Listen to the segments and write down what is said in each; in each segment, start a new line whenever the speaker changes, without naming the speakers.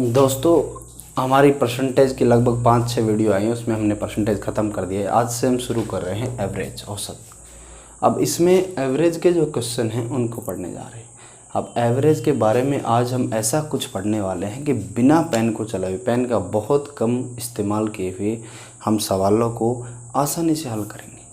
दोस्तों, हमारी परसेंटेज की लगभग 5-6 वीडियो आई हैं, उसमें हमने परसेंटेज ख़त्म कर दिया है। आज से हम शुरू कर रहे हैं एवरेज, औसत। अब इसमें एवरेज के जो क्वेश्चन हैं उनको पढ़ने जा रहे हैं। अब एवरेज के बारे में आज हम ऐसा कुछ पढ़ने वाले हैं कि बिना पेन को चलाए, पेन का बहुत कम इस्तेमाल किए हुए हम सवालों को आसानी से हल करेंगे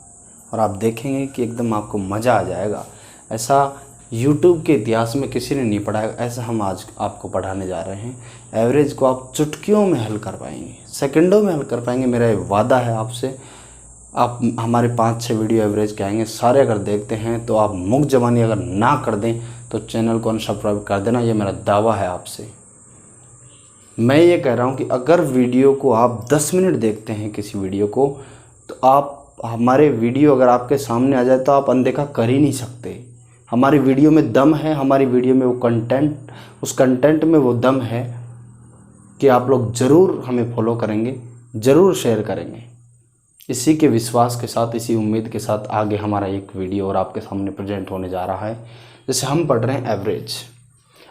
और आप देखेंगे कि एकदम आपको मज़ा आ जाएगा। ऐसा YouTube के इतिहास में किसी ने नहीं पढ़ाया, ऐसा हम आज आपको पढ़ाने जा रहे हैं। एवरेज को आप चुटकियों में हल कर पाएंगे, सेकंडों में हल कर पाएंगे, मेरा ये वादा है आपसे। आप हमारे 5-6 वीडियो एवरेज के आएंगे, सारे अगर देखते हैं तो आप मुख जबानी अगर ना कर दें तो चैनल को अनसब्सक्राइब कर देना, ये मेरा दावा है आपसे। मैं ये कह रहा हूँ कि अगर वीडियो को आप 10 मिनट देखते हैं किसी वीडियो को, तो आप हमारे वीडियो अगर आपके सामने आ जाए तो आप अनदेखा कर ही नहीं सकते। हमारी वीडियो में दम है, हमारी वीडियो में वो कंटेंट, उस कंटेंट में वो दम है कि आप लोग ज़रूर हमें फॉलो करेंगे, ज़रूर शेयर करेंगे। इसी के विश्वास के साथ, इसी उम्मीद के साथ आगे हमारा एक वीडियो और आपके सामने प्रेजेंट होने जा रहा है। जैसे हम पढ़ रहे हैं एवरेज।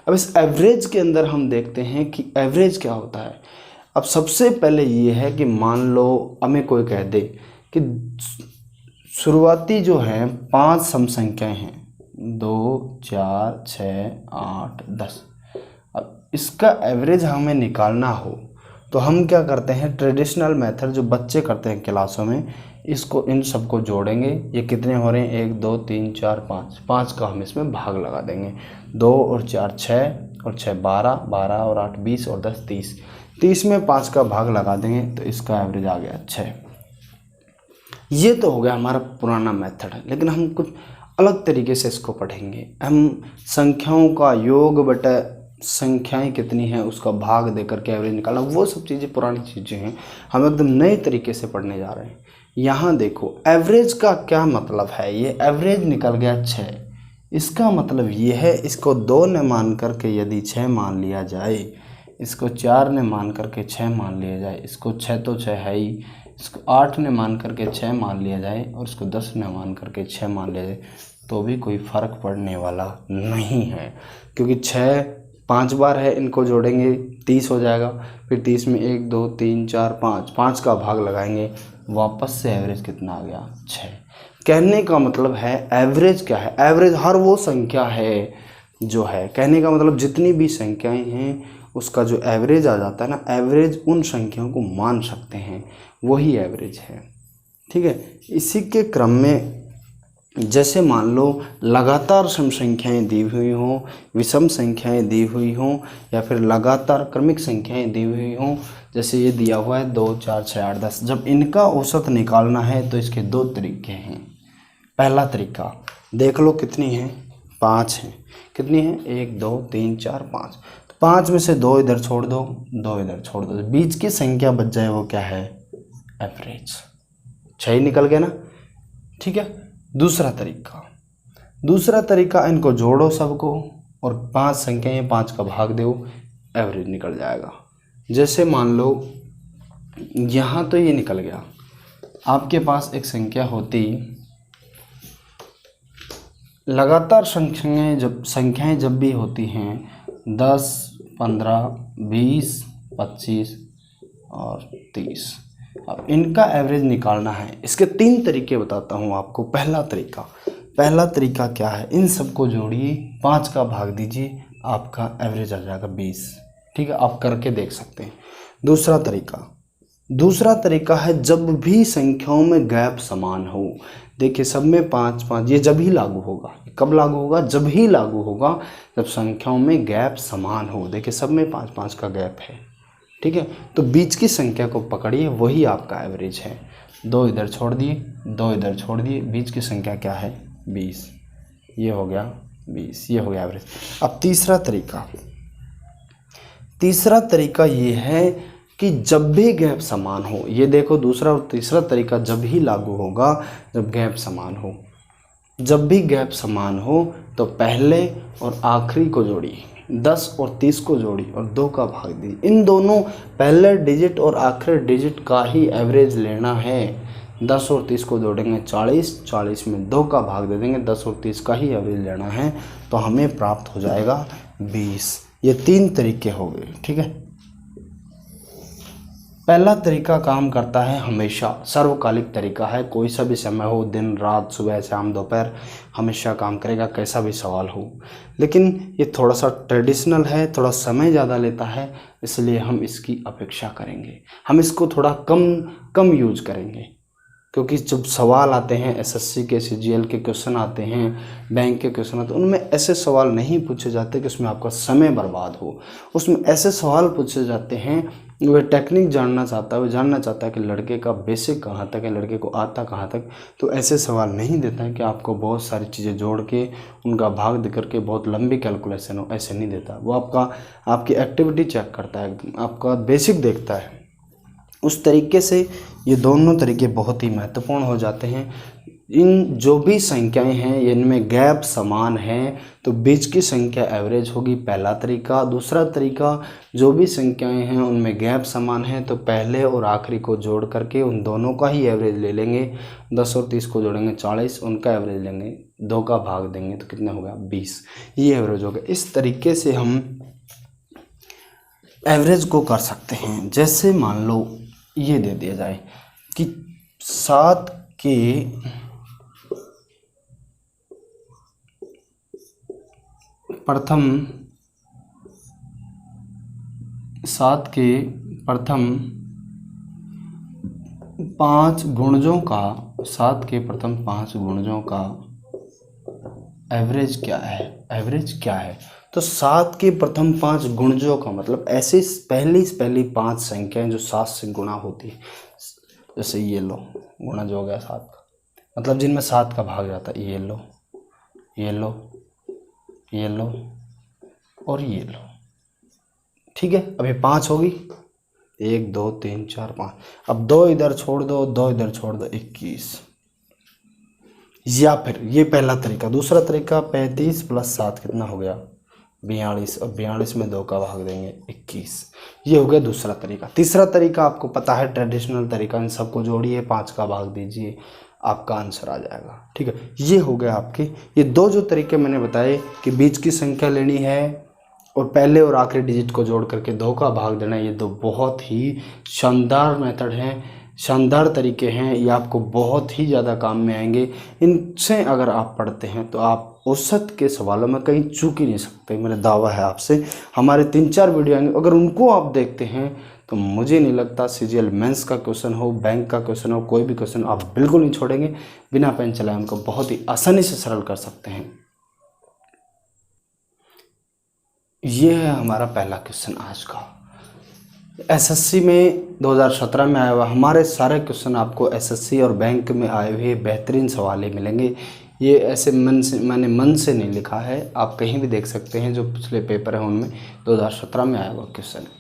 अब इस एवरेज के अंदर हम देखते हैं कि एवरेज क्या होता है। अब सबसे पहले ये है कि मान लो हमें कोई कह दे कि शुरुआती जो है 5 सम संख्याएँ हैं, 2, 4, 6, 8, 10। अब इसका एवरेज हमें निकालना हो तो हम क्या करते हैं, ट्रेडिशनल मेथड जो बच्चे करते हैं क्लासों में, इसको इन सबको जोड़ेंगे। ये कितने हो रहे हैं, 1, 2, 3, 4, 5, 5 का हम इसमें भाग लगा देंगे। 2 और 4 6 और 6 12, 12 और 8 20 और 10 30, 30 में 5 का भाग लगा देंगे तो इसका एवरेज आ गया 6। ये तो हो गया हमारा पुराना मेथड है, लेकिन हम कुछ अलग तरीके से इसको पढ़ेंगे। हम संख्याओं का योग बटा संख्याएं कितनी हैं उसका भाग देकर के एवरेज निकालना, वो सब चीज़ें पुरानी चीज़ें हैं। हम एकदम नए तरीके से पढ़ने जा रहे हैं। यहाँ देखो एवरेज का क्या मतलब है। ये एवरेज निकल गया 6। इसका मतलब ये है, इसको 2 ने मान करके यदि 6 मान लिया जाए, इसको 4 ने मान करके 6 मान लिया जाए, इसको 6 तो 6 है ही, इसको 8 ने मान करके 6 मान लिया जाए और इसको 10 ने मान करके 6 मान लिया जाए, तो भी कोई फ़र्क पड़ने वाला नहीं है। क्योंकि 6 5 बार है, इनको जोड़ेंगे 30 हो जाएगा। फिर 30 में 1 2 3 4 5, 5 का भाग लगाएंगे, वापस से एवरेज कितना आ गया 6। कहने का मतलब है एवरेज क्या है। एवरेज हर वो संख्या है जो है, कहने का मतलब जितनी भी संख्याएं हैं उसका जो एवरेज आ जाता है ना, एवरेज उन संख्याओं को मान सकते हैं, वही एवरेज है। ठीक है। इसी के क्रम में जैसे मान लो लगातार सम संख्याएं दी हुई हों, विषम संख्याएं दी हुई हों, या फिर लगातार क्रमिक संख्याएं दी हुई हों, जैसे ये दिया हुआ है 2 4 6 8 10। जब इनका औसत निकालना है तो इसके 2 तरीके हैं। पहला तरीका देख लो कितनी है, 5 है। कितनी है, 1 2 3 4 5। तो 5 में से 2 इधर छोड़ दो, 2 इधर छोड़ दो, बीच की संख्या बच जाए वो क्या है, एवरेज। 6 ही निकल गया ना। ठीक है। दूसरा तरीका इनको जोड़ो सबको और 5 संख्याएं 5 का भाग दो, एवरेज निकल जाएगा। जैसे मान लो यहाँ तो ये निकल गया। आपके पास एक संख्या होती, लगातार संख्याएं जब भी होती हैं 10 15 20 25 और 30। अब इनका एवरेज निकालना है। इसके 3 तरीके बताता हूँ आपको। पहला तरीका क्या है, इन सबको जोड़िए, 5 का भाग दीजिए, आपका एवरेज आ जाएगा 20। ठीक है, आप करके देख सकते हैं। दूसरा तरीका है जब भी संख्याओं में गैप समान हो। देखिए सब में 5 5, ये जब ही लागू होगा। कब लागू होगा, जब ही लागू होगा जब संख्याओं में गैप समान हो। देखिए सब में 5 5 का गैप है। ठीक है, तो बीच की संख्या को पकड़िए, वही आपका एवरेज है। 2 इधर छोड़ दिए, 2 इधर छोड़ दिए, बीच की संख्या क्या है, 20। ये हो गया 20, ये हो गया एवरेज। अब तीसरा तरीका ये है कि जब भी गैप समान हो। ये देखो दूसरा और तीसरा तरीका जब ही लागू होगा जब गैप समान हो। जब भी गैप समान हो तो पहले और आखिरी को जोड़िए, 10 और 30 को जोड़ी और 2 का भाग दी। इन दोनों पहले डिजिट और आखिरी डिजिट का ही एवरेज लेना है। 10 और 30 को जोड़ेंगे 40, 40 में 2 का भाग दे देंगे, 10 और 30 का ही एवरेज लेना है, तो हमें प्राप्त हो जाएगा 20। ये 3 तरीके हो गए। ठीक है, पहला तरीका काम करता है हमेशा, सर्वकालिक तरीका है, कोई सा भी समय हो, दिन रात सुबह शाम दोपहर, हमेशा काम करेगा, कैसा भी सवाल हो। लेकिन ये थोड़ा सा ट्रेडिशनल है, थोड़ा समय ज़्यादा लेता है, इसलिए हम इसकी अपेक्षा करेंगे, हम इसको थोड़ा कम यूज करेंगे। क्योंकि जब सवाल आते हैं एसएससी के, सीजीएल के क्वेश्चन आते हैं, बैंक के क्वेश्चन आते हैं, उनमें ऐसे सवाल नहीं पूछे जाते कि उसमें आपका समय बर्बाद हो। उसमें ऐसे सवाल पूछे जाते हैं, वह टेक्निक जानना चाहता है, वो जानना चाहता है कि लड़के का बेसिक कहाँ तक है, लड़के को आता कहाँ तक। तो ऐसे सवाल नहीं देता है कि आपको बहुत सारी चीज़ें जोड़ के उनका भाग दे करके बहुत लंबी कैलकुलेशन हो, ऐसे नहीं देता। वो आपकी एक्टिविटी चेक करता है, आपका बेसिक देखता है। उस तरीके से ये दोनों तरीके बहुत ही महत्वपूर्ण हो जाते हैं। इन जो भी संख्याएं हैं इनमें गैप समान है तो बीच की संख्या एवरेज होगी, पहला तरीका। दूसरा तरीका, जो भी संख्याएं हैं उनमें गैप समान है तो पहले और आखिरी को जोड़ करके उन दोनों का ही एवरेज ले लेंगे। 10 और 30 को जोड़ेंगे 40, उनका एवरेज लेंगे, 2 का भाग देंगे तो कितना होगा 20, ये एवरेज होगा। इस तरीके से हम एवरेज को कर सकते हैं। जैसे मान लो ये दे दिया जाए कि 7 के प्रथम 5 गुणजों का, 7 के प्रथम 5 गुणजों का एवरेज क्या है, एवरेज क्या है। तो 7 के प्रथम 5 गुणजों का मतलब ऐसे पहली 5 संख्याएं जो 7 से गुणा होती है। जैसे ये लो, गुणा जो हो गया 7 का, मतलब जिनमें 7 का भाग जाता है। ये लो, ये लो, ये लो और ये लो, ठीक है। अभी 5 होगी, 1 2 3 4 5। अब 2 इधर छोड़ दो, 2 इधर छोड़ दो, 21। या फिर ये पहला तरीका। दूसरा तरीका 35 + 7 कितना हो गया 42, और 42 में 2 का भाग देंगे 21। ये हो गया दूसरा तरीका। तीसरा तरीका आपको पता है ट्रेडिशनल तरीका, इन सबको जोड़िए 5 का भाग दीजिए, आपका आंसर आ जाएगा, ठीक है। ये हो गया आपके ये 2 जो तरीके मैंने बताए कि बीच की संख्या लेनी है और पहले और आखिरी डिजिट को जोड़ करके 2 का भाग देना। ये 2 बहुत ही शानदार मेथड हैं, शानदार तरीके हैं, ये आपको बहुत ही ज़्यादा काम में आएंगे। इनसे अगर आप पढ़ते हैं तो आप औसत के सवालों में कहीं चूक ही नहीं सकते। मेरा दावा है आपसे। हमारे 3-4 वीडियो आएंगे, अगर उनको आप देखते हैं तो मुझे नहीं लगता सीजीएल मेंस का क्वेश्चन हो, बैंक का क्वेश्चन हो, कोई भी क्वेश्चन आप बिल्कुल नहीं छोड़ेंगे। बिना पेन चलाए उनको बहुत ही आसानी से सरल कर सकते हैं। ये है हमारा पहला क्वेश्चन आज का। एसएससी में 2017 में आया हुआ हमारे सारे क्वेश्चन आपको एसएससी और बैंक में आए हुए बेहतरीन सवाल ही मिलेंगे। ये ऐसे मैंने मन से नहीं लिखा है, आप कहीं भी देख सकते हैं। जो पिछले पेपर हैं उनमें 2017 में आया हुआ क्वेश्चन है,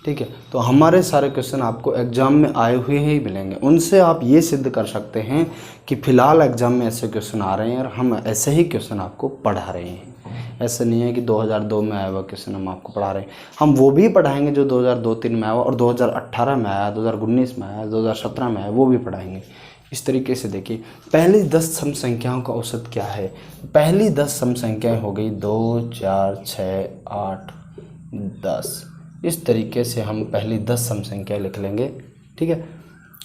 ठीक है। तो हमारे सारे क्वेश्चन आपको एग्जाम में आए हुए ही मिलेंगे। उनसे आप ये सिद्ध कर सकते हैं कि फ़िलहाल एग्जाम में ऐसे क्वेश्चन आ रहे हैं और हम ऐसे ही क्वेश्चन आपको पढ़ा रहे हैं। ऐसा नहीं है कि 2002 में आया हुआ क्वेश्चन हम आपको पढ़ा रहे हैं। हम वो भी पढ़ाएंगे जो 2002-03 में आया हुआ, और 2018 में आया, 2019 में आया, 2017 में आया, वो भी पढ़ाएंगे। इस तरीके से देखिए, पहली 10 सम संख्याओं का औसत क्या है। पहली 10 सम संख्याएं हो गई 2 4 6 8 10। इस तरीके से हम पहली 10 सम संख्याएं लिख लेंगे, ठीक है।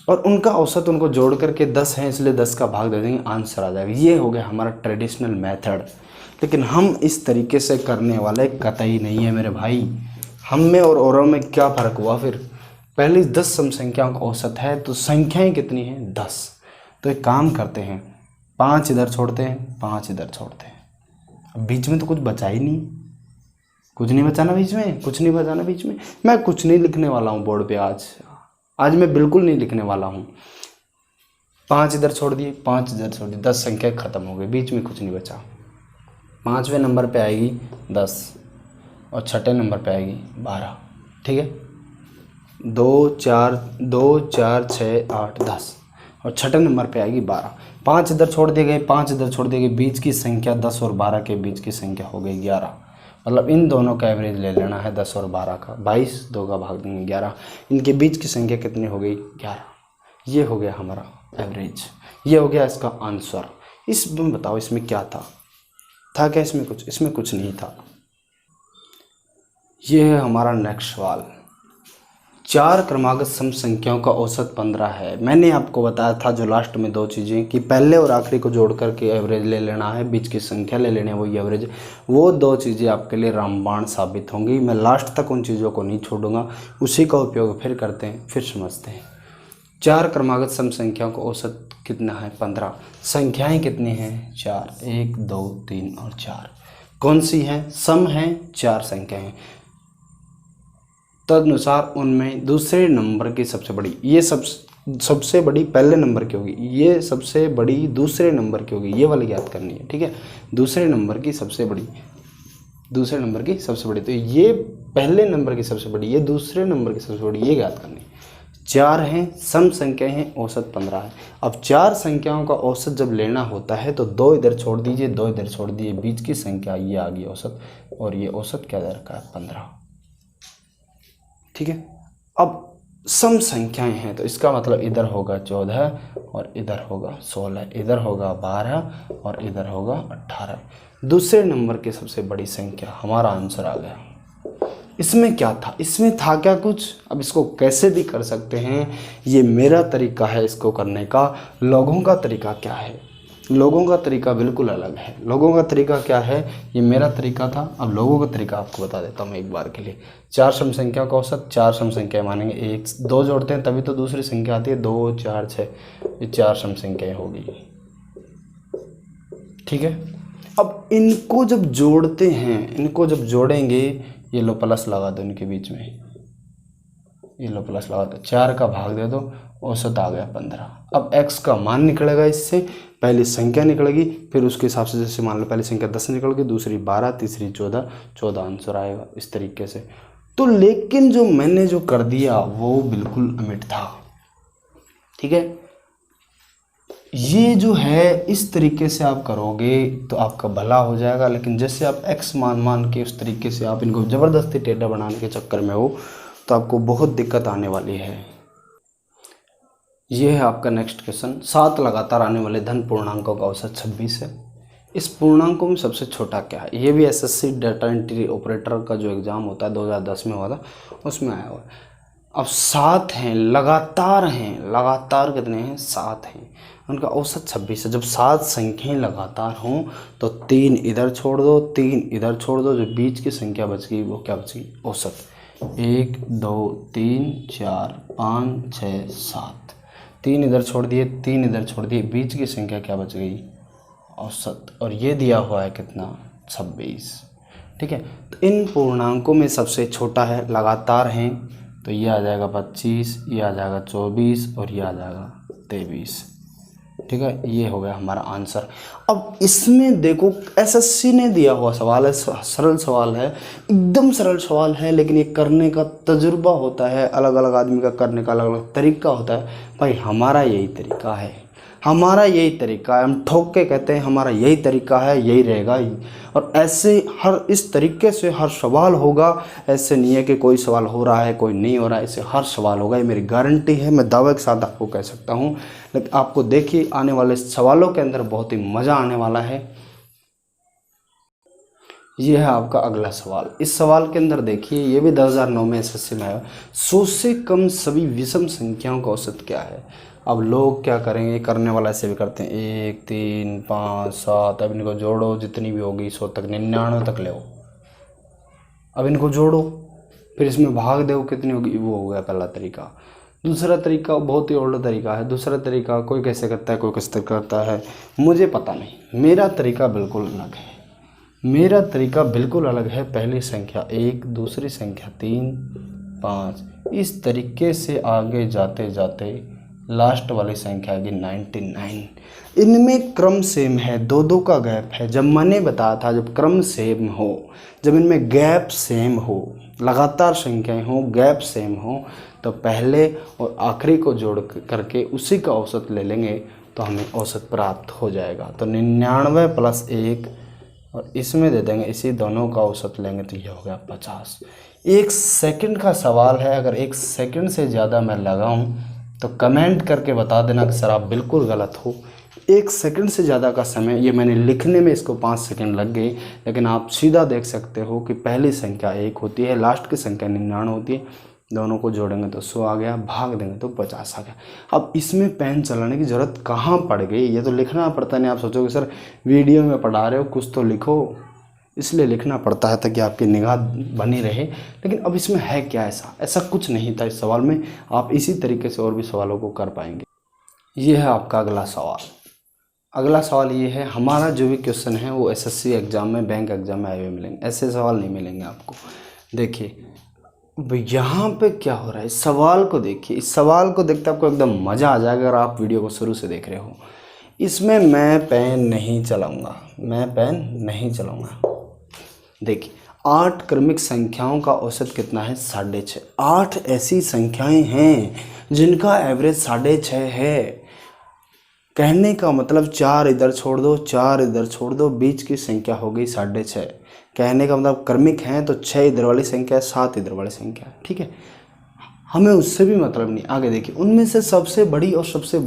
और उनका औसत उनको जोड़ करके 10 है, इसलिए 10 का भाग दे देंगे, आंसर आ जाएगा। ये हो गया हमारा ट्रेडिशनल मेथड। लेकिन हम इस तरीके से करने वाले कतई नहीं है मेरे भाई। हम में और औरों में क्या फ़र्क हुआ फिर। पहली 10 सम संख्याओं का औसत है तो संख्याएं कितनी हैं 10। तो एक काम करते हैं, 5 इधर छोड़ते हैं, 5 इधर छोड़ते हैं। अब बीच में तो कुछ बचा ही नहीं, कुछ नहीं बचाना बीच में, कुछ नहीं बचाना बीच में। मैं कुछ नहीं लिखने वाला हूँ बोर्ड पे आज मैं बिल्कुल नहीं लिखने वाला हूँ। 5 इधर छोड़ दिए, 5 इधर छोड़ दिए, 10 संख्या ख़त्म हो गई, बीच में कुछ नहीं बचा। 5वें नंबर पे आएगी 10 और 6ठे नंबर पे आएगी 12, ठीक है। 2 4 6 8 10 और 6ठे नंबर पे आएगी 12। 5 इधर छोड़ दिए गए, 5 इधर छोड़ दिए गए, बीच की संख्या 10 और 12 के बीच की संख्या हो गई 11। मतलब इन दोनों का एवरेज ले लेना है 10 और 12 का। 22, 2 का भाग देंगे 11। इनके बीच की संख्या कितनी हो गई 11। ये हो गया हमारा एवरेज, ये हो गया इसका आंसर। इसमें बताओ इसमें क्या था क्या इसमें कुछ? इसमें कुछ नहीं था। ये है हमारा नेक्स्ट सवाल। चार क्रमागत सम संख्याओं का औसत 15 है। मैंने आपको बताया था जो लास्ट में दो चीज़ें कि पहले और आखिरी को जोड़ करके एवरेज ले लेना है, बीच की संख्या ले लेनी है, वही एवरेज। वो दो चीज़ें आपके लिए रामबाण साबित होंगी। मैं लास्ट तक उन चीज़ों को नहीं छोड़ूंगा, उसी का उपयोग फिर करते हैं, फिर समझते हैं। चार क्रमागत सम संख्याओं का औसत कितना है? 15। संख्याएँ कितनी हैं? 4, 1, 2, 3 और 4। कौन सी हैं? सम हैं, 4 संख्याएँ। तदनुसार उनमें दूसरे नंबर की सबसे बड़ी, ये सबसे बड़ी पहले नंबर की होगी, ये सबसे बड़ी दूसरे नंबर की होगी, ये वाली याद करनी है, ठीक है। दूसरे नंबर की सबसे बड़ी, दूसरे नंबर की सबसे बड़ी, तो ये पहले नंबर की सबसे बड़ी, ये दूसरे नंबर की सबसे बड़ी, ये याद करनी है। 4 हैं, सम संख्याएं हैं, औसत 15 है। अब 4 संख्याओं का औसत जब लेना होता है तो 2 इधर छोड़ दीजिए, 2 इधर छोड़ दीजिए, बीच की संख्या ये आ गई औसत, और ये औसत क्या दे रखा है? 15, ठीक है। अब सम संख्याएं हैं तो इसका मतलब इधर होगा 14 और इधर होगा 16, इधर होगा 12 और इधर होगा 18। दूसरे नंबर की सबसे बड़ी संख्या, हमारा आंसर आ गया। इसमें क्या था? इसमें था क्या कुछ? अब इसको कैसे भी कर सकते हैं, ये मेरा तरीका है इसको करने का। लोगों का तरीका क्या है? लोगों का तरीका बिल्कुल अलग है। लोगों का तरीका क्या है? ये मेरा तरीका था, अब लोगों का तरीका आपको बता देता हूँ एक बार के लिए। 4 सम संख्या का औसत, 4 सम संख्या मानेंगे, 1 2 जोड़ते हैं तभी तो दूसरी संख्या आती है, 2 4 6, ये 4 सम संख्याएँ होगी, ठीक है। अब इनको जब जोड़ते हैं, इनको जब जोड़ेंगे, ये लो प्लस लगा दो इनके बीच में, ये लो प्लस लगा दो, 4 का भाग दे दो, औसत आ गया 15। अब x का मान निकलेगा, इससे पहली संख्या निकलेगी, फिर उसके हिसाब से, जैसे मान लो पहली संख्या 10 निकल गई, दूसरी 12, तीसरी 14, 14 आंसर आएगा इस तरीके से। तो लेकिन जो मैंने जो कर दिया वो बिल्कुल अमिट था, ठीक है। ये जो है इस तरीके से आप करोगे तो आपका भला हो जाएगा, लेकिन जैसे आप x मान के उस तरीके से आप इनको ज़बरदस्ती टेढ़ा बनाने के चक्कर में हो तो आपको बहुत दिक्कत आने वाली है। ये है आपका नेक्स्ट क्वेश्चन। 7 लगातार आने वाले धन पूर्णांकों का औसत 26 है। इस पूर्णांकों में सबसे छोटा क्या है? ये भी एसएससी डाटा एंट्री ऑपरेटर का जो एग्ज़ाम होता है 2010 में हुआ था, उसमें आया हुआ है। अब 7 हैं, लगातार हैं, लगातार कितने हैं? 7 हैं, उनका औसत 26 है। जब 7 संख्याएँ लगातार हों तो 3 इधर छोड़ दो, 3 इधर छोड़ दो, जो बीच की संख्या बच गई वो क्या बच गई? औसत। 1 2 3 4 5 6 7, 3 इधर छोड़ दिए, 3 इधर छोड़ दिए, बीच की संख्या क्या बच गई? औसत। और ये दिया हुआ है कितना? 26, ठीक है। तो इन पूर्णांकों में सबसे छोटा है, लगातार हैं, तो ये आ जाएगा 25, ये आ जाएगा 24 और ये आ जाएगा 23, ठीक है। ये हो गया हमारा आंसर। अब इसमें देखो एसएससी ने दिया हुआ सवाल है, सरल सवाल है, एकदम सरल सवाल है, लेकिन ये करने का तजुर्बा होता है, अलग अलग आदमी का करने का अलग अलग तरीका होता है। भाई हमारा यही तरीका है, हमारा यही तरीका है, हम ठोक के कहते हैं हमारा यही तरीका है, यही रहेगा ही। और ऐसे हर इस तरीके से हर सवाल होगा, ऐसे नहीं है कि कोई सवाल हो रहा है कोई नहीं हो रहा है, ऐसे हर सवाल होगा, ये मेरी गारंटी है, मैं दावे के साथ आपको कह सकता हूँ। लेकिन आपको देखिए आने वाले सवालों के अंदर बहुत ही मज़ा आने वाला है। ये है आपका अगला सवाल। इस सवाल के अंदर देखिए, ये भी 2009 में एसएससी में आया। 100 से कम सभी विषम संख्याओं का औसत क्या है? अब लोग क्या करेंगे, करने वाला ऐसे भी करते हैं, 1 3 5 7, अब इनको जोड़ो, जितनी भी होगी 100 तक, 99 तक ले आओ। अब इनको जोड़ो, फिर इसमें भाग दो, कितनी होगी? वो हो गया पहला तरीका। दूसरा तरीका बहुत ही ओल्ड तरीका है। दूसरा तरीका कोई कैसे करता है, कोई कैसे करता है, मुझे पता नहीं। मेरा तरीका बिल्कुल अलग है, मेरा तरीका बिल्कुल अलग है। पहली संख्या 1, दूसरी संख्या 3 5, इस तरीके से आगे जाते जाते लास्ट वाली संख्या आएगी 99। इनमें क्रम सेम है, 2 का गैप है। जब मैंने बताया था जब क्रम सेम हो, जब इनमें गैप सेम हो, लगातार संख्याएं हो, गैप सेम हो, तो पहले और आखिरी को जोड़ करके उसी का औसत ले लेंगे तो हमें औसत प्राप्त हो जाएगा। तो 99 + 1 और इसमें दे देंगे, इसी दोनों का औसत लेंगे तो ये हो गया 50। 1 सेकंड का सवाल है, अगर 1 सेकंड से ज़्यादा मैं लगाऊं तो कमेंट करके बता देना कि सर आप बिल्कुल गलत हो। 1 सेकंड से ज़्यादा का समय, ये मैंने लिखने में इसको 5 सेकंड लग गए, लेकिन आप सीधा देख सकते हो कि पहली संख्या 1 होती है, लास्ट की संख्या 99 होती है, दोनों को जोड़ेंगे तो 100 आ गया, भाग देंगे तो 50 आ गया। अब इसमें पेन चलाने की ज़रूरत कहाँ पड़ गई, ये तो लिखना पड़ता नहीं। आप सोचोगे सर वीडियो में पढ़ा रहे हो, कुछ तो लिखो, इसलिए लिखना पड़ता है ताकि आपकी निगाह बनी रहे। लेकिन अब इसमें है क्या ऐसा, ऐसा कुछ नहीं था इस सवाल में। आप इसी तरीके से और भी सवालों को कर पाएंगे। ये है आपका अगला सवाल। अगला सवाल ये है, हमारा जो भी क्वेश्चन है वो एसएससी एग्ज़ाम में, बैंक एग्ज़ाम में आए हुए मिलेंगे, ऐसे सवाल नहीं मिलेंगे आपको। देखिए यहाँ पे क्या हो रहा है, इस सवाल को देखिए। इस सवाल को देखते आपको एकदम मज़ा आ जाएगा अगर आप वीडियो को शुरू से देख रहे हो। इसमें मैं पेन नहीं चलाऊँगा, मैं पेन नहीं चलाऊँगा। देखिए 8 क्रमिक संख्याओं का औसत कितना है, 6.5। 8 ऐसी संख्याएं हैं जिनका एवरेज 6.5 है। कहने का मतलब 4 इधर छोड़ दो, 4 इधर छोड़ दो, बीच की संख्या हो गई 6.5। कहने का मतलब क्रमिक हैं तो 6 इधर वाली संख्या है, 7 इधर वाली संख्या है, ठीक है। हमें उससे भी मतलब नहीं। आगे देखिए, उनमें से सबसे बड़ी और सबसे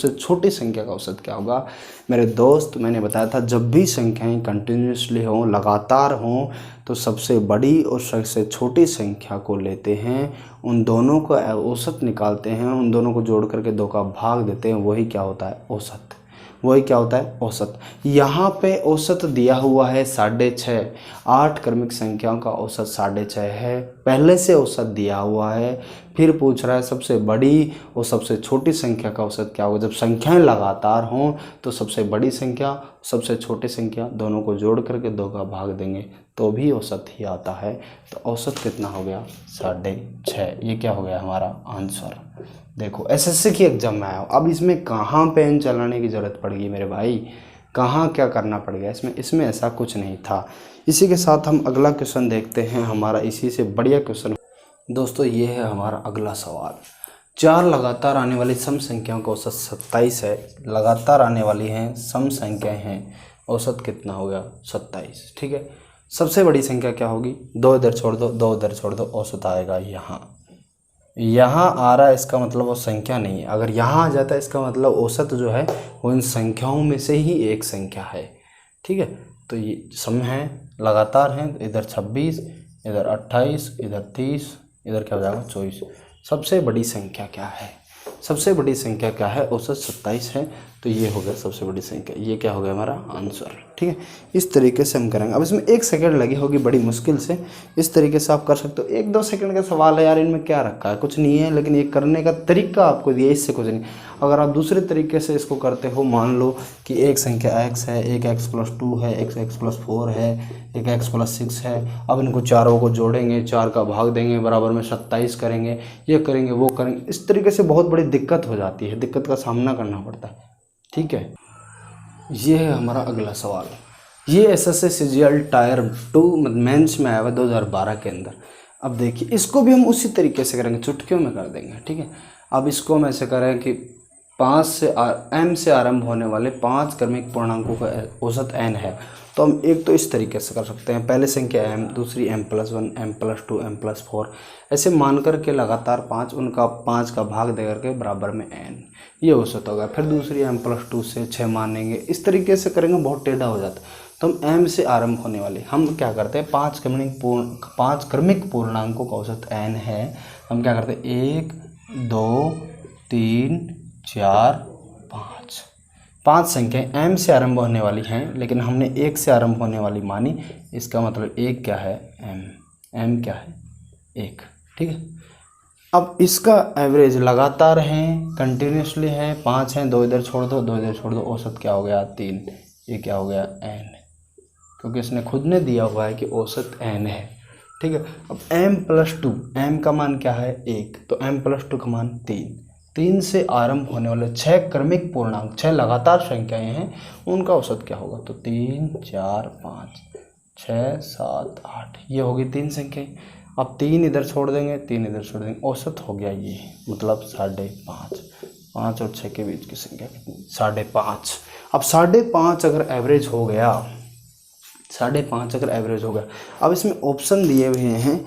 छोटी संख्या का औसत क्या होगा। मेरे दोस्त, मैंने बताया था जब भी संख्याएं कंटिन्यूसली हों, लगातार हों, तो सबसे बड़ी और सबसे छोटी संख्या को लेते हैं, उन दोनों का औसत निकालते हैं, उन दोनों को जोड़ करके 2 का भाग देते हैं, वही क्या होता है, औसत। वही क्या होता है, औसत। यहाँ पे औसत दिया हुआ है 6.5। 8 क्रमिक संख्याओं का औसत 6.5 है, पहले से औसत दिया हुआ है। फिर पूछ रहा है सबसे बड़ी और सबसे छोटी संख्या का औसत क्या होगा। जब संख्याएं लगातार हों तो सबसे बड़ी संख्या, सबसे छोटी संख्या, दोनों को जोड़ करके 2 का भाग देंगे तो भी औसत ही आता है। तो औसत कितना हो गया, 6.5। ये क्या हो गया हमारा आंसर। देखो एसएससी की एग्जाम में आया हो, अब इसमें कहाँ पेन चलाने की ज़रूरत पड़ेगी मेरे भाई, कहाँ क्या करना पड़ गया इसमें ऐसा कुछ नहीं था। इसी के साथ हम अगला क्वेश्चन देखते हैं, हमारा इसी से बढ़िया क्वेश्चन। दोस्तों ये है हमारा अगला सवाल। 4 लगातार आने वाली सम संख्याओं का औसत 27 है। लगातार आने वाली हैं सम संख्याएं हैं, औसत कितना हो गया, 27, ठीक है। सबसे बड़ी संख्या क्या होगी, 2 इधर छोड़ दो, 2 इधर छोड़ दो, औसत आएगा यहाँ आ रहा है, इसका मतलब वो संख्या नहीं है। अगर यहाँ आ जाता है इसका मतलब औसत जो है वो इन संख्याओं में से ही एक संख्या है, ठीक है। तो ये सम है, लगातार हैं, तो इधर 26, इधर 28, इधर 30, इधर क्या हो जाएगा 24। सबसे बड़ी संख्या क्या है, सबसे बड़ी संख्या क्या है, औसत 27 है। तो ये हो गया सबसे बड़ी संख्या, ये क्या हो गया हमारा आंसर, ठीक है। इस तरीके से हम करेंगे। अब इसमें 1 सेकंड लगी होगी बड़ी मुश्किल से, इस तरीके से आप कर सकते हो। 1-2 सेकंड का सवाल है यार, इनमें क्या रखा है, कुछ नहीं है, लेकिन ये करने का तरीका आपको दिया, इससे कुछ नहीं। अगर आप दूसरे तरीके से इसको करते हो, मान लो कि एक संख्या x है, एक x+2 है, एक x+4 है, एक x+6 है। अब इनको चारों को जोड़ेंगे, 4 का भाग देंगे, बराबर में 27 करेंगे, ये करेंगे, वो करेंगे, इस तरीके से बहुत बड़ी दिक्कत हो जाती है, दिक्कत का सामना करना पड़ता है, ठीक है। ये है हमारा अगला सवाल। ये एसएससी सीजीएल टायर 2 मेंस में आया हुआ 2012 के अंदर। अब देखिए इसको भी हम उसी तरीके से करेंगे, चुटकियों में कर देंगे, ठीक है। अब इसको हम ऐसे करें कि 5 से m से आरंभ होने वाले 5 क्रमिक पूर्णांकों का औसत n है। तो हम एक तो इस तरीके से कर सकते हैं, पहले संख्या m, दूसरी m+1, m+2, m+4, ऐसे मान करके लगातार 5, उनका 5 का भाग दे करके बराबर में n, ये औसत होगा। फिर दूसरी m+2 से 6 मानेंगे, इस तरीके से करेंगे, बहुत टेढ़ा हो जाता है। तो हम m से आरंभ होने वाले, हम क्या करते हैं, 5 क्रमिक पूर्णांकों का औसत n है। हम क्या करते हैं, 1, 2, 3, 4, 5 संख्याएं m से आरंभ होने वाली हैं, लेकिन हमने 1 से आरंभ होने वाली मानी। इसका मतलब 1 क्या है, m क्या है, 1, ठीक है। अब इसका एवरेज लगातार हैं, कंटिन्यूसली हैं, 5 हैं, 2 इधर छोड़ दो, 2 इधर छोड़ दो, औसत क्या हो गया, 3। ये क्या हो गया, n, क्योंकि इसने खुद ने दिया हुआ है कि औसत n है, ठीक है। अब m+2, m का मान क्या है, 1, तो m+2 का मान 3 से आरंभ होने वाले 6 क्रमिक पूर्णांक, 6 लगातार संख्याएं हैं, उनका औसत क्या होगा। तो 3, 4, 5, 6, 7, 8, ये होगी 3 संख्याएं। अब 3 इधर छोड़ देंगे, 3 इधर छोड़ देंगे, औसत हो गया ये, मतलब 5.5। 5 और 6 के बीच की संख्या कितनी, 5.5। अब 5.5 अगर एवरेज हो गया, 5.5 अगर एवरेज हो गया, अब इसमें ऑप्शन दिए हुए हैं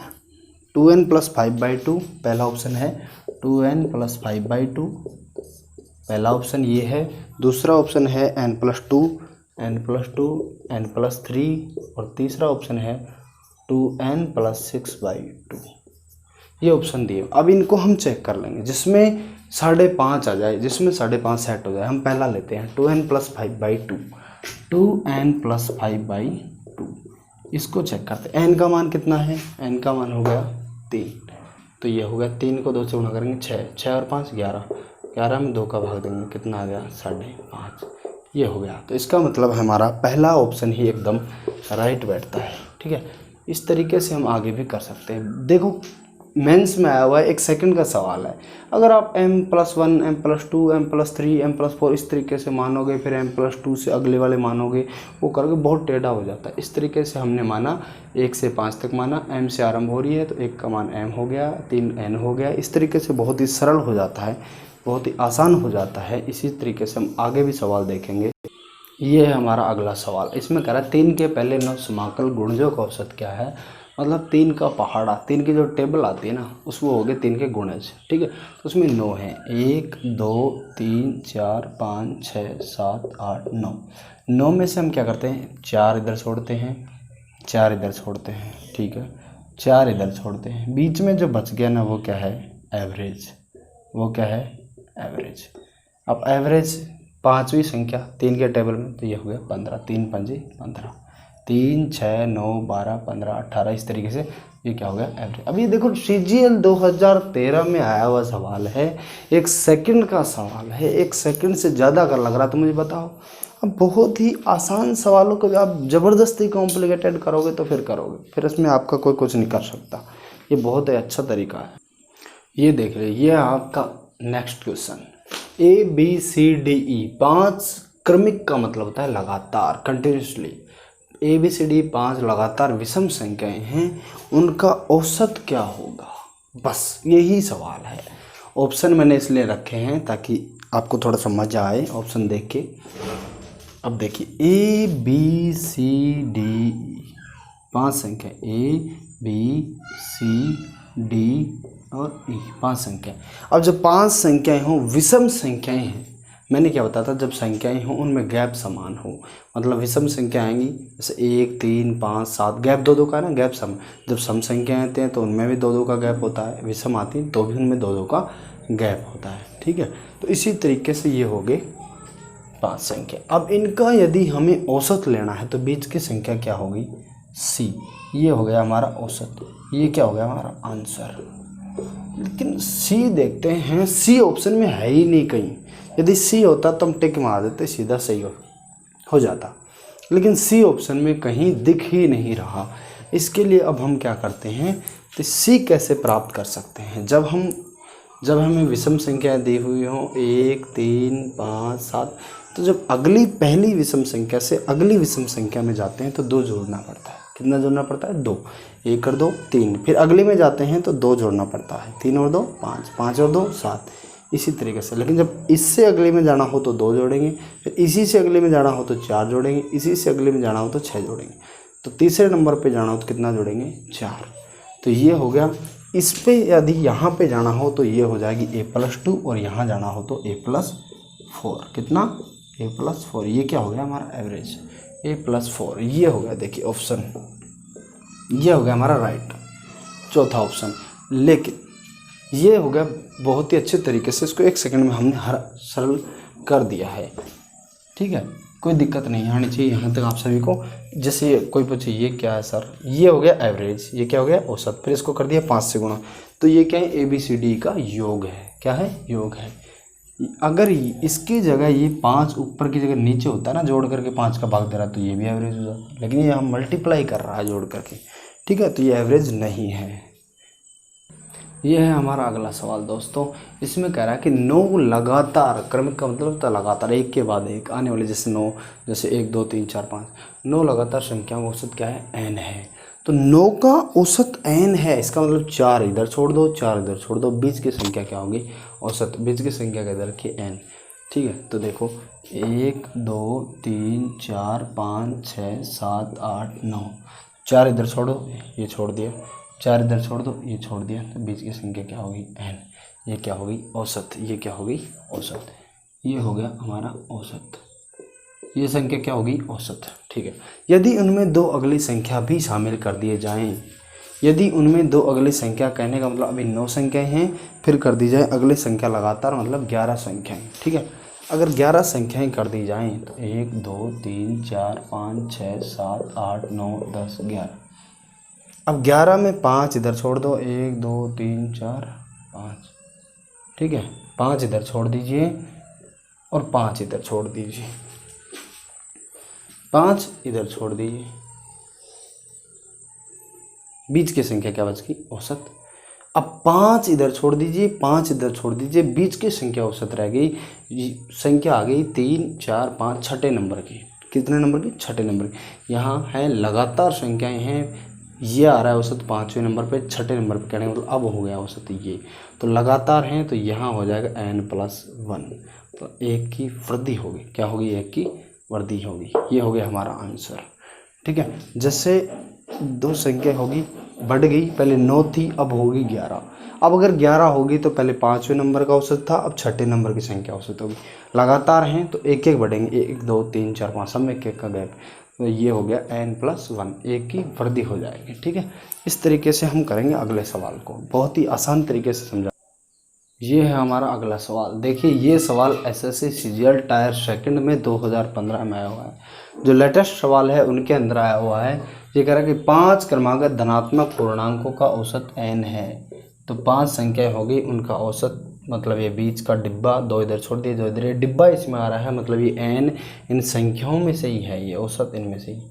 2n + 5/2, पहला ऑप्शन है 2n + 5/2, पहला ऑप्शन ये है। दूसरा ऑप्शन है n+2, n+2, n+3, और तीसरा ऑप्शन है 2n + 6/2। ये ऑप्शन दिए। अब इनको हम चेक कर लेंगे, जिसमें 5.5 आ जाए, जिसमें 5.5 सेट हो जाए। हम पहला लेते हैं 2n+5/2, 2n+5/2, इसको चेक करते हैं। n का मान कितना है, n का मान हो गया 3, तो ये हो गया 3 को 2 से गुणा करेंगे 6, 6 और 5 11, 11 में 2 का भाग देंगे, कितना आ गया 5.5, ये हो गया। तो इसका मतलब हमारा पहला ऑप्शन ही एकदम राइट बैठता है। ठीक है, इस तरीके से हम आगे भी कर सकते हैं। देखो मेंस में आया हुआ है, 1 सेकंड का सवाल है। अगर आप m+1, m+2, m+3, m+4 इस तरीके से मानोगे, फिर m+2 से अगले वाले मानोगे, वो करोगे बहुत टेढ़ा हो जाता है। इस तरीके से हमने माना 1 से 5 तक माना, m से आरंभ हो रही है तो 1 का मान m हो गया, 3n हो गया। इस तरीके से बहुत ही सरल हो जाता है, बहुत ही आसान हो जाता है। इसी तरीके से हम आगे भी सवाल देखेंगे। ये है हमारा अगला सवाल। इसमें कह रहा है 3 के पहले 9 समाकल गुणजों का औसत क्या है। मतलब 3 का पहाड़ा, 3 की जो टेबल आती है ना, उसमें हो गए 3 के गुणज। ठीक है, तो उसमें 9 है, 1 2 3 4 5 6 7 8 9। 9 में से हम क्या करते हैं, 4 इधर छोड़ते हैं, 4 इधर छोड़ते हैं। ठीक है, 4 इधर छोड़ते हैं, बीच में जो बच गया ना वो क्या है, एवरेज। वो क्या है, एवरेज। अब एवरेज 5वीं संख्या 3 के टेबल में, तो ये हो गया 15, 3 पंजे 15, 3 6 9 12 15 18, इस तरीके से ये क्या हो गया, एवरेज। अब ये देखो CGL 2013 में आया हुआ सवाल है, 1 सेकंड का सवाल है, 1 सेकंड से ज़्यादा अगर लग रहा तो मुझे बताओ। अब बहुत ही आसान सवालों को आप ज़बरदस्ती कॉम्प्लिकेटेड करोगे तो फिर करोगे, फिर इसमें आपका कोई कुछ नहीं कर सकता। ये बहुत ही अच्छा तरीका है। ये देख रहे, ये आपका नेक्स्ट क्वेश्चन, ABCDE 5 क्रमिक का मतलब होता है लगातार, कंटिन्यूसली। ABCD 5 लगातार विषम संख्याएं हैं, उनका औसत क्या होगा, बस यही सवाल है। ऑप्शन मैंने इसलिए रखे हैं ताकि आपको थोड़ा सा मजा आए ऑप्शन देख के। अब देखिए ABCDE 5 संख्या, ABCD और E 5 संख्याएं। अब जब 5 संख्याएं हों, विषम संख्याएं हैं, मैंने क्या बताया था, जब संख्याएं हों उनमें गैप समान हो, मतलब विषम संख्या आएंगी, जैसे 1 3 5 7, गैप 2 का है ना, गैप सम। जब सम संख्याएं आते हैं तो उनमें भी 2 का गैप होता है, विषम आती हैं तो भी उनमें 2 का गैप होता है। ठीक है, तो इसी तरीके से ये हो गए 5 संख्या। अब इनका यदि हमें औसत लेना है तो बीच की संख्या क्या होगी, C। ये हो गया हमारा औसत, ये क्या हो गया हमारा आंसर। लेकिन C देखते हैं, C ऑप्शन में है ही नहीं कहीं। यदि C होता तो हम टिक मार देते, सीधा सही हो जाता, लेकिन C ऑप्शन में कहीं दिख ही नहीं रहा। इसके लिए अब हम क्या करते हैं, तो C कैसे प्राप्त कर सकते हैं, जब हमें विषम संख्या दी हुई हो 1 3 5 7, तो जब अगली पहली विषम संख्या से अगली विषम संख्या में जाते हैं तो 2 जोड़ना पड़ता है। कितना जोड़ना पड़ता है, 2, 1 और 2 3। फिर अगली में जाते हैं तो 2 जोड़ना पड़ता है, 3 और 2 5, 5 और 2 7, इसी तरीके से। लेकिन जब इससे अगले में जाना हो तो 2 जोड़ेंगे, फिर इसी से अगले में जाना हो तो 4 जोड़ेंगे, इसी से अगले में जाना हो तो 6 जोड़ेंगे, तो तीसरे नंबर पे जाना हो तो कितना जोड़ेंगे, 4। तो ये हो गया। इस पे यदि यहाँ पे जाना हो तो ये हो जाएगी A+2, और यहाँ जाना हो तो A+4। कितना, A+4। ये क्या हो गया हमारा एवरेज, A+4। ये हो गया, देखिए ऑप्शन ये हो गया हमारा राइट, चौथा ऑप्शन। लेकिन ये हो गया बहुत ही अच्छे तरीके से, इसको 1 सेकंड में हमने हर सरल कर दिया है। ठीक है, कोई दिक्कत नहीं आनी चाहिए यहाँ तक आप सभी को। जैसे कोई पूछे ये क्या है सर, ये हो गया एवरेज, ये क्या हो गया औसत, फिर इसको कर दिया 5 से गुणा, तो ये क्या है, ABCD का योग है। क्या है, योग है। अगर इसकी जगह ये 5 ऊपर की जगह नीचे होता है ना, जोड़ करके 5 का भाग दे रहा है, तो ये भी एवरेज हो जाता, लेकिन ये हम मल्टीप्लाई कर रहा है जोड़ करके। ठीक है, तो ये एवरेज नहीं है। यह है हमारा अगला सवाल दोस्तों। इसमें कह रहा है कि 9 लगातार, क्रमिक का मतलब होता है लगातार, एक के बाद एक आने वाले, जैसे 9, जैसे 1 2 3 4 5, 9 लगातार संख्या में औसत क्या है, n है। तो 9 का औसत n है, इसका मतलब 4 इधर छोड़ दो, 4 इधर छोड़ दो, बीच की संख्या क्या होगी, औसत। बीच की संख्या का इधर रखिए n। ठीक है, तो देखो 1 2 3 4 5 6 7 8 9, 4 इधर छोड़ो, ये छोड़ दिया, 4 इधर छोड़ दो, ये छोड़ दिया, तो बीच की संख्या क्या होगी, n। ये क्या होगी, औसत। ये क्या होगी, औसत। ये हो गया हमारा औसत, ये संख्या क्या होगी, औसत। ठीक है, यदि उनमें 2 अगली संख्या भी शामिल कर दिए जाएं, यदि उनमें दो अगली संख्या, कहने का मतलब अभी 9 संख्याएं हैं, फिर कर दी जाए अगली संख्या लगातार, मतलब 11 संख्याएं। ठीक है, अगर 11 संख्याएं कर दी जाएं तो 1 2 3 4 5 6 7 8 9 10 11। अब 11 में 5 इधर छोड़ दो, 1 2 3 4 5। ठीक है, 5 इधर छोड़ दीजिए और 5 इधर छोड़ दीजिए, 5 इधर छोड़ दीजिए, बीच की संख्या क्या बच गई? औसत। अब 5 इधर छोड़ दीजिए, 5 इधर छोड़ दीजिए, बीच की संख्या औसत रह गई। संख्या आ गई 3 4 5, छठे नंबर की। कितने नंबर की? छठे नंबर की। यहाँ है लगातार संख्याएं हैं, ये आ रहा है औसत 5वें नंबर पे, छठे नंबर पे, कहने का मतलब अब हो गया औसत ये। तो लगातार हैं तो यहाँ हो जाएगा n+1, तो 1 की वृद्धि होगी। क्या होगी? 1 की वृद्धि होगी। ये हो गया हमारा आंसर। ठीक है, जैसे 2 संख्या होगी, बढ़ गई, पहले 9 थी अब होगी 11। अब अगर 11 होगी तो पहले 5वें नंबर का औसत था, अब छठे नंबर की संख्या औसत होगी। लगातार हैं तो एक एक बढ़ेंगे, 1 2 3 4 5, सब में 1 का गैप, तो ये हो गया n+1, 1 की वृद्धि हो जाएगी। ठीक है, इस तरीके से हम करेंगे अगले सवाल को, बहुत ही आसान तरीके से समझा। ये है हमारा अगला सवाल। देखिए, ये सवाल एसएससी सीजीएल टायर सेकंड में 2015 में आया हुआ है। जो लेटेस्ट सवाल है उनके अंदर आया हुआ है। ये कह रहा है कि 5 क्रमागत धनात्मक पूर्णांकों का औसत n है। तो 5 संख्या होगी, उनका औसत, मतलब ये बीच का डिब्बा, 2 इधर छोड़ दिए, 2 इधर, ये डिब्बा इसमें आ रहा है, मतलब ये n इन संख्याओं में से ही है, ये औसत इनमें से ही,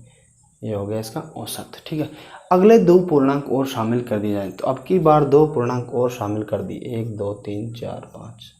ये हो गया इसका औसत। ठीक है, अगले 2 पूर्णांक और शामिल कर दिए जाए। तो अब की बार 2 पूर्णांक और शामिल कर दिए, 1 2 3 4 5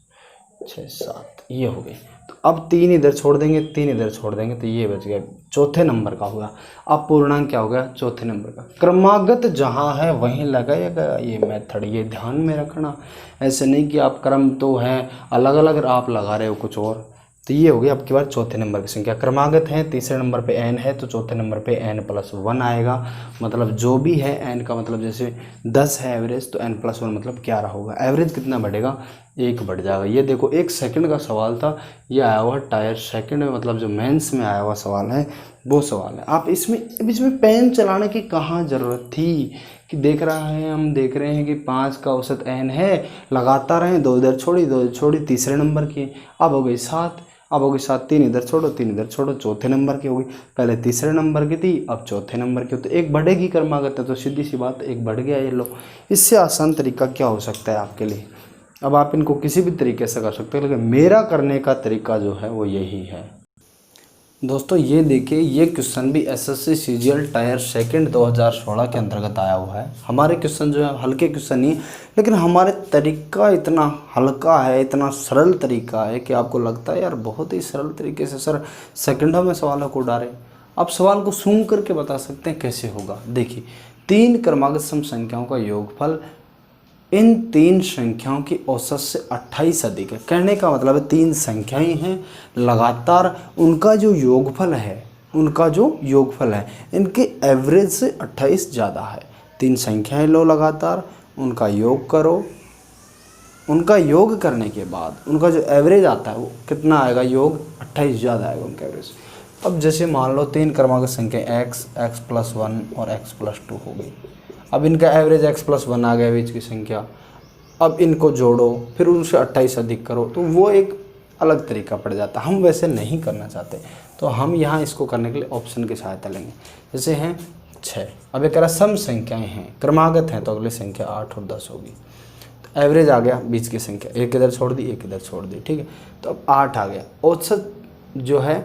6 7, ये हो गए। तो अब 3 इधर छोड़ देंगे, 3 इधर छोड़ देंगे, तो ये बच गया चौथे नंबर का हुआ। अब पूर्णांक क्या हो गया? चौथे नंबर का। क्रमागत जहाँ है वहीं लगाएगा ये मेथड, ये ध्यान में रखना। ऐसे नहीं कि आप क्रम तो है अलग अलग आप लगा रहे हो कुछ और। तो ये हो गया आपके पास चौथे नंबर की संख्या। क्रमागत है, तीसरे नंबर पे n है, तो चौथे नंबर पे n+1 आएगा। मतलब जो भी है n का मतलब, जैसे 10 है एवरेज, तो n+1 मतलब 11 होगा। एवरेज कितना बढ़ेगा? 1 बढ़ जाएगा। ये देखो 1 सेकंड का सवाल था, ये आया हुआ टायर सेकंड में, मतलब जो मेंस में आया हुआ सवाल है वो सवाल है। आप इसमें पेन चलाने की कहाँ ज़रूरत थी कि देख रहा है, हम देख रहे हैं कि 5 का औसत n है, लगातार हैं, 2 इधर छोड़ी, 2 इधर छोड़ी, तीसरे नंबर की। अब हो गई 7, अब होगी 7, 3 इधर छोड़ो, 3 इधर छोड़ो, चौथे नंबर की होगी। पहले तीसरे नंबर की थी, अब चौथे नंबर की, तो 1 बढ़ेगी क्रमागत है, तो सीधी सी बात 1 बढ़ गया। ये लो, इससे आसान तरीका क्या हो सकता है आपके लिए? अब आप इनको किसी भी तरीके से कर सकते हो, लेकिन मेरा करने का तरीका जो है वो यही है। दोस्तों ये देखिए, ये क्वेश्चन भी एसएससी सीजीएल टायर सेकंड 2016 के अंतर्गत आया हुआ है। हमारे क्वेश्चन जो है हल्के क्वेश्चन नहीं, लेकिन हमारे तरीका इतना हल्का है, इतना सरल तरीका है कि आपको लगता है यार बहुत ही सरल तरीके से सर सेकंडों में सवालों को उड़ा रहे। आप सवाल को सूंघ करके बता सकते हैं कैसे होगा। देखिए, 3 क्रमागत सम संख्याओं का योगफल इन 3 संख्याओं की औसत से 28 अधिक है। कहने का मतलब है 3 संख्याएं हैं लगातार, उनका जो योगफल है इनके एवरेज से 28 ज़्यादा है। 3 संख्याएं लो लगातार, उनका योग करो, उनका योग करने के बाद उनका जो एवरेज आता है वो कितना आएगा? योग 28 ज़्यादा आएगा उनका एवरेज। अब जैसे मान लो 3 क्रमागत संख्या x, x+1 और x+2 हो गई। अब इनका एवरेज x+1 आ गया बीच की संख्या। अब इनको जोड़ो, फिर उनसे 28 अधिक करो, तो वो एक अलग तरीका पड़ जाता। हम वैसे नहीं करना चाहते, तो हम यहाँ इसको करने के लिए ऑप्शन की सहायता लेंगे। जैसे हैं 6, अब ये कह रहा सम संख्याएं हैं, क्रमागत हैं, तो अगली संख्या 8 और 10 होगी। तो एवरेज आ गया बीच की संख्या, 1 इधर छोड़ दी, 1 इधर छोड़ दी, ठीक है। तो अब 8 आ गया। औसत जो है,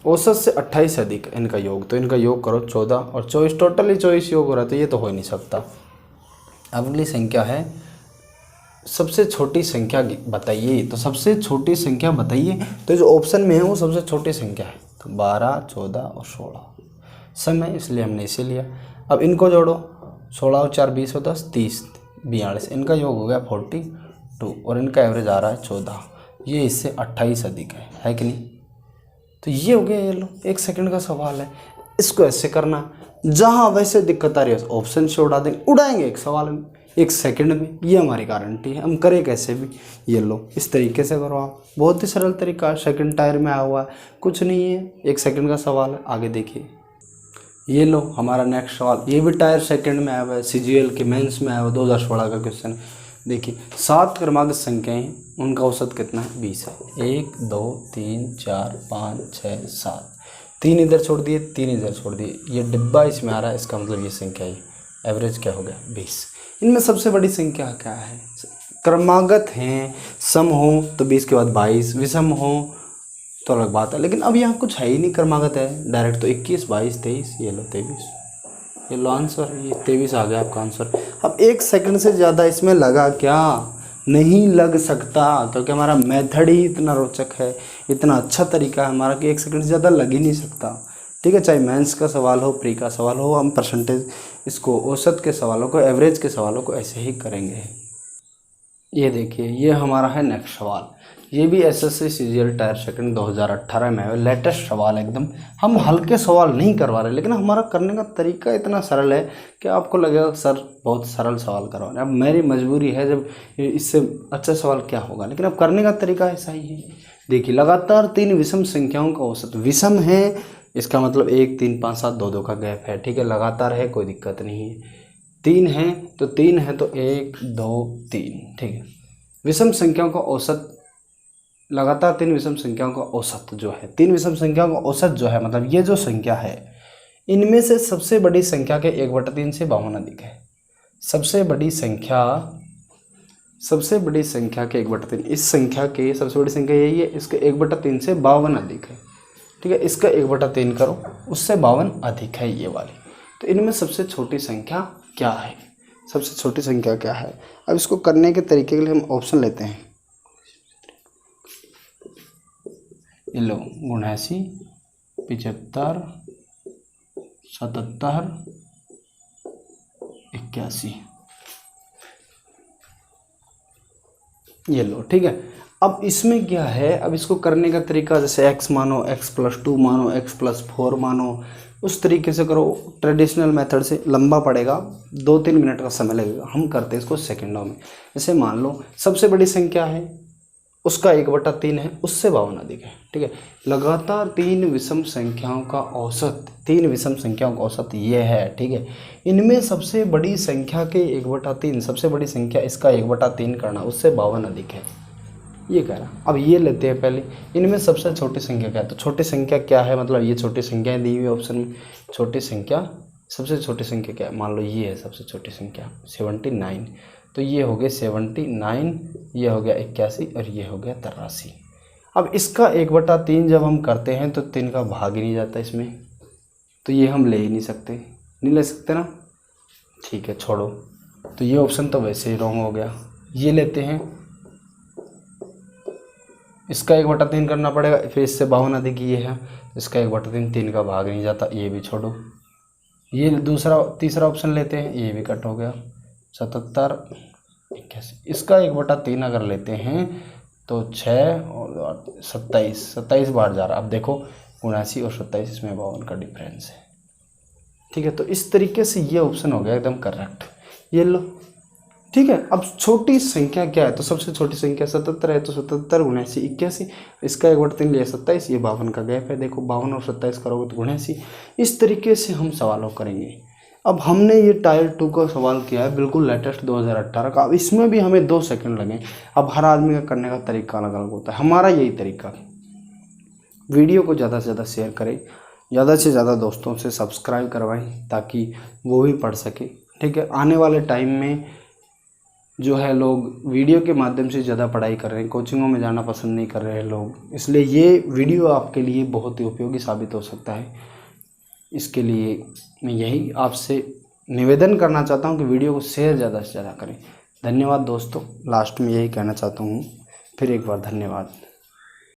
औसत से 28 अधिक इनका योग, तो इनका योग करो 14 और 24, टोटली 24 योग हो रहा है, तो ये तो हो ही नहीं सकता। अब अगली संख्या है सबसे छोटी संख्या बताइए। तो सबसे छोटी संख्या बताइए, तो जो ऑप्शन में है वो सबसे छोटी संख्या है। तो 12, 14 और 16 समय, इसलिए हमने इसे लिया। अब इनको जोड़ो, 16 और 4 20 और 10 30 42, इनका योग हो गया 42 और इनका एवरेज आ रहा है 14। ये इससे 28 अधिक है कि नहीं? तो ये हो गया। ये लो, 1 सेकंड का सवाल है, इसको ऐसे करना। जहाँ वैसे दिक्कत आ रही है ऑप्शन से उड़ाएंगे एक सवाल में, 1 सेकंड में। ये हमारी गारंटी है, हम करें कैसे भी। ये लो, इस तरीके से करो आप, बहुत ही सरल तरीका है। सेकंड टायर में आया हुआ है, कुछ नहीं है, 1 सेकंड का सवाल है। आगे देखिए, ये लो हमारा नेक्स्ट सवाल, ये भी टायर सेकंड में आया हुआ है, CGL के मेंस में आया हुआ 2016 का क्वेश्चन। देखिए 7 क्रमांक संख्याएं, उनका औसत कितना है? 20 है। 1 2 3 4 5 6 7, 3 इधर छोड़ दिए, 3 इधर छोड़ दिए, ये डिब्बा इसमें आ रहा है, इसका मतलब ये संख्या ही एवरेज क्या हो गया? 20। इनमें सबसे बड़ी संख्या क्या है? क्रमागत हैं, सम हो तो 20 के बाद 22, विषम हो तो अलग बात है, लेकिन अब यहाँ कुछ है ही नहीं, क्रमागत है डायरेक्ट, तो 21 22 23, ये लो 23, ये लो आंसर, ये 23 आ गया आपका आंसर। अब 1 सेकंड से ज़्यादा इसमें लगा क्या? नहीं लग सकता, क्योंकि हमारा मेथड ही इतना रोचक है, इतना अच्छा तरीका है हमारा कि 1 सेकंड से ज़्यादा लग ही नहीं सकता। ठीक है, चाहे मेंस का सवाल हो, प्री का सवाल हो, हम परसेंटेज इसको, औसत के सवालों को, एवरेज के सवालों को ऐसे ही करेंगे। ये देखिए, ये हमारा है नेक्स्ट सवाल, ये भी SSC CGL टायर सेकंड 2018 में है, लेटेस्ट सवाल एकदम। हम हल्के सवाल नहीं करवा रहे, लेकिन हमारा करने का तरीका इतना सरल है कि आपको लगेगा सर बहुत सरल सवाल करवा रहे हैं। अब मेरी मजबूरी है, जब इससे अच्छा सवाल क्या होगा, लेकिन अब करने का तरीका ऐसा ही है। देखिए, लगातार 3 विषम संख्याओं का औसत, विषम है इसका मतलब 1 3 5 7 2 2 का गैप है। ठीक है, लगातार है, कोई दिक्कत नहीं है। 3 है तो 3 है तो 1 2 3। ठीक है, विषम संख्याओं का औसत, लगातार 3 विषम संख्याओं का औसत जो है, 3 विषम संख्याओं का औसत जो है, मतलब ये जो संख्या है, इनमें से सबसे बड़ी संख्या के 1/3 से 52 अधिक है। सबसे बड़ी संख्या के 1/3, इस संख्या के सबसे बड़ी संख्या यही है, इसके 1/3 से 52 अधिक है। ठीक है, इसका 1/3 करो, उससे 52 अधिक है ये वाली। तो इनमें सबसे छोटी संख्या क्या है? सबसे छोटी संख्या क्या है? अब इसको करने के तरीके के लिए हम ऑप्शन लेते हैं। ये लो 79 75 77 81, ये लो। ठीक है, अब इसमें क्या है, अब इसको करने का तरीका, जैसे x मानो, x+2 मानो, x+4 मानो, उस तरीके से करो। ट्रेडिशनल मेथड से लंबा पड़ेगा, 2-3 मिनट का समय लगेगा। हम करते हैं इसको सेकंडों में। जैसे मान लो सबसे बड़ी संख्या है, उसका 1/3 है, उससे 52 अधिक है। ठीक है, लगातार 3 विषम संख्याओं का औसत, 3 विषम संख्याओं का औसत ये है। ठीक है, इनमें सबसे बड़ी संख्या के 1/3, सबसे बड़ी संख्या इसका 1/3 करना, उससे 52 अधिक है, ये कह रहा। अब ये लेते हैं पहले, इनमें सबसे छोटी संख्या क्या है? तो छोटी संख्या क्या है, मतलब ये छोटी संख्याएं दी हुई ऑप्शन में, छोटी संख्या, सबसे छोटी संख्या क्या है? मान लो ये है सबसे छोटी संख्या 79, तो ये हो गया 79, ये हो गया 81 और ये हो गया 83। अब इसका 1/3 जब हम करते हैं तो 3 का भाग ही नहीं जाता इसमें, तो ये हम ले ही नहीं सकते, नहीं ले सकते ना। ठीक है, छोड़ो, तो ये ऑप्शन तो वैसे ही रॉन्ग हो गया। ये लेते हैं, इसका 1/3 करना पड़ेगा, फिर इससे 52 अधिक ये है, इसका 1/3, 3 का भाग नहीं जाता, ये भी छोड़ो। ये तीसरा ऑप्शन लेते हैं, ये भी कट हो गया, 77 81, इसका 1/3 अगर लेते हैं तो 6 और 27 बार जा रहा। अब देखो 79 और 27, इसमें 52 का डिफरेंस है। ठीक है, तो इस तरीके से ये ऑप्शन हो गया एकदम करेक्ट, ये लो। ठीक है, अब छोटी संख्या क्या है? तो सबसे छोटी संख्या 77 है, तो 77 79 81, इसका 1/3 लिया 27, ये 52 का गैप है। देखो 52 और 27 करोगे तो 79। इस तरीके से हम सवालों करेंगे। अब हमने ये टायर 2 का सवाल किया है, बिल्कुल लेटेस्ट 2018 का। अब इसमें भी हमें 2 सेकंड लगे। अब हर आदमी का करने का तरीका अलग अलग होता है, हमारा यही तरीका। वीडियो को ज़्यादा से ज़्यादा शेयर करें, ज़्यादा से ज़्यादा दोस्तों से सब्सक्राइब करवाएं, ताकि वो भी पढ़ सके। ठीक है, आने वाले टाइम में जो है लोग वीडियो के माध्यम से ज़्यादा पढ़ाई कर रहे हैं, कोचिंगों में जाना पसंद नहीं कर रहे हैं लोग, इसलिए ये वीडियो आपके लिए बहुत ही उपयोगी साबित हो सकता है। इसके लिए मैं यही आपसे निवेदन करना चाहता हूँ कि वीडियो को शेयर ज़्यादा से ज़्यादा करें। धन्यवाद दोस्तों, लास्ट में यही कहना चाहता हूँ, फिर एक बार धन्यवाद।